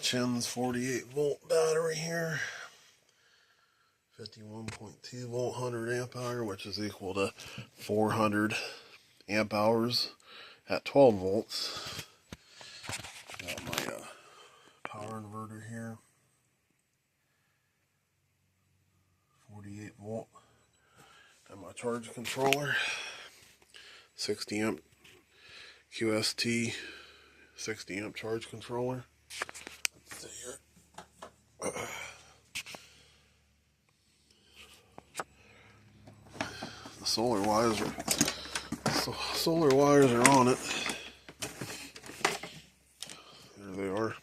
Chin's 48 volt battery here. 51.2 volt 100 amp hour, which is equal to 400 amp hours at 12 volts. Got my power inverter here. 48 volt. And my charge controller. 60 amp Hqst 60 amp charge controller. Let's see here. The solar wires are on it. There they are.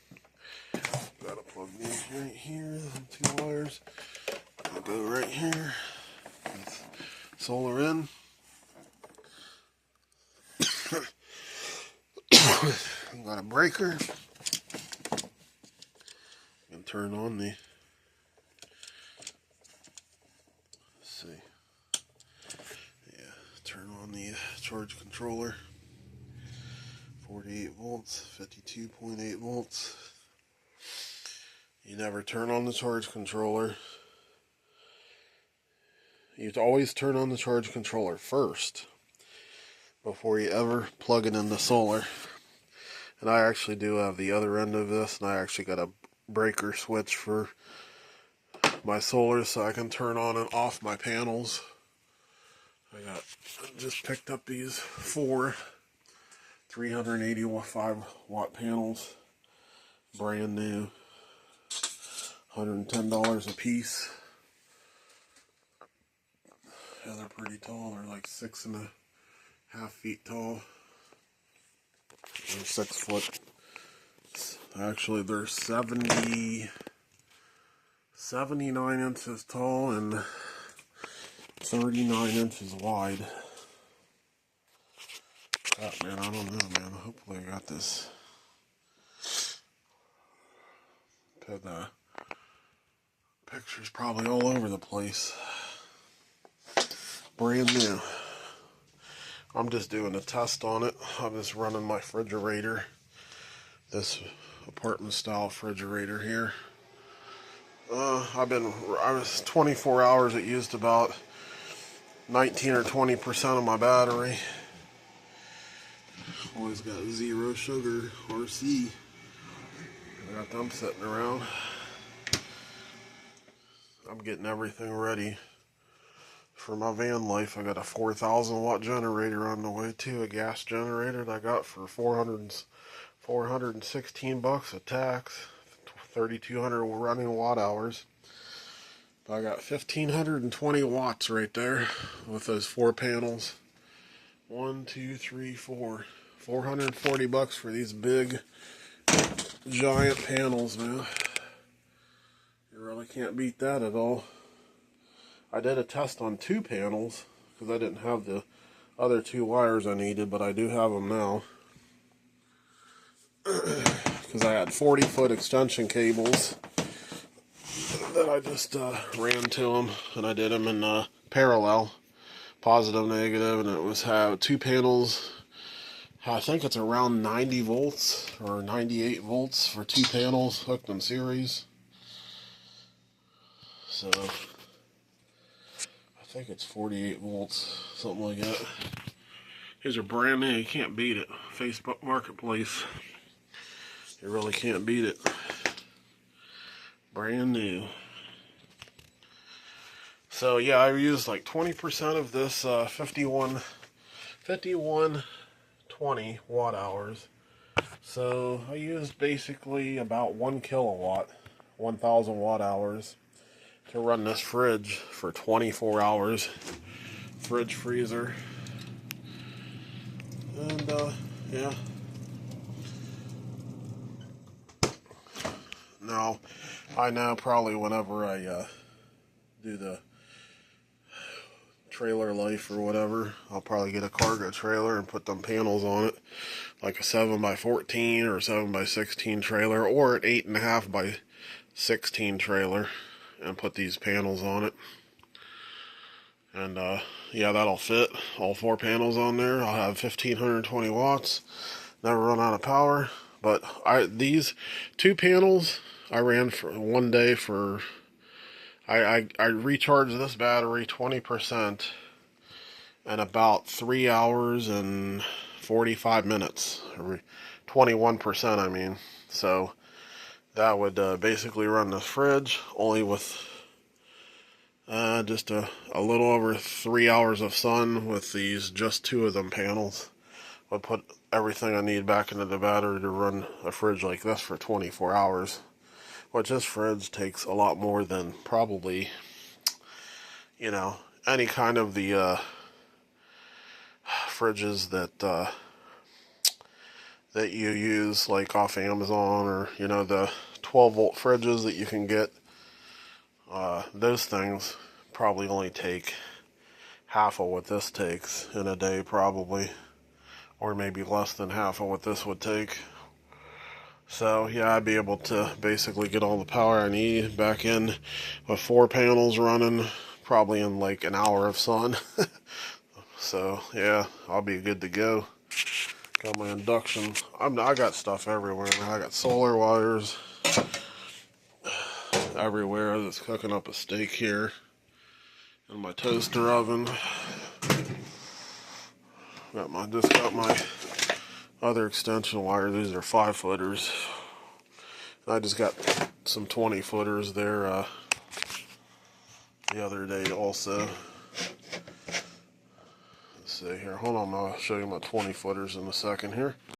Gotta plug these right here. Two wires. I'll go right here. Solar in. Got a breaker. And turn on the. Let's see. Yeah, turn on the charge controller. 48 volts, 52.8 volts. You never turn on the charge controller. You always turn on the charge controller first before you ever plug it into solar. And I actually do have the other end of this, and I actually got a breaker switch for my solar so I can turn on and off my panels. I just picked up these 4 385 watt panels, brand new, $110 a piece. Yeah, they're pretty tall. They're like 6.5 feet tall. They're 6 foot. Actually, they're 79 inches tall and 39 inches wide. Oh, man, I don't know, man. Hopefully I got this. The picture's probably all over the place. Brand new. I'm just doing a test on it. I'm just running my refrigerator. This apartment style refrigerator here. I was 24 hours. It used about 19 or 20% of my battery. Always got 0 sugar RC. I got them sitting around. I'm getting everything ready for my van life. I got a 4,000 watt generator on the way too, a gas generator that I got for $416 a tax, 3,200 running watt hours. But I got 1,520 watts right there with those 4 panels. 1, 2, 3, 4. $440 for these big, giant panels, man. You really can't beat that at all. I did a test on 2 panels because I didn't have the other 2 wires I needed, but I do have them now. Because I had 40-foot extension cables that I just ran to them, and I did them in parallel, positive, negative, and it was have 2 panels. I think it's around 90 volts or 98 volts for 2 panels hooked in series. So I think it's 48 volts, something like that. These are brand new. You can't beat it. Facebook Marketplace. You really can't beat it. Brand new. So yeah, I used like 20% of this 5120 watt hours. So I used basically about 1 kilowatt, 1,000 watt hours to run this fridge for 24 hours. Fridge, freezer. And yeah. Now, I know probably whenever I do the trailer life or whatever, I'll probably get a cargo trailer and put them panels on it, like a 7x14 or 7x16 trailer, or an 8.5x16 trailer, and put these panels on it. And yeah, that'll fit all 4 panels on there. I'll have 1,520 watts, never run out of power. But these 2 panels I ran for one day for. I recharged this battery 20% in about 3 hours and 45 minutes. 21%, I mean. So that would basically run the fridge, only with just a little over 3 hours of sun with these, just 2 of them panels. Would put everything I need back into the battery to run a fridge like this for 24 hours. Which this fridge takes a lot more than probably, you know, any kind of the fridges that you use like off Amazon, or you know, the 12-volt fridges that you can get. Those things probably only take half of what this takes in a day, probably, or maybe less than half of what this would take. So yeah, I'd be able to basically get all the power I need back in with 4 panels running, probably in like an hour of sun. So yeah, I'll be good to go. Got my induction. I got stuff everywhere. I got solar wires everywhere. That's cooking up a steak here. In my toaster oven. Just got my other extension wire. These are 5-footers. I just got some 20-footers there the other day also. Let's see here. Hold on, I'll show you my 20-footers in a second here.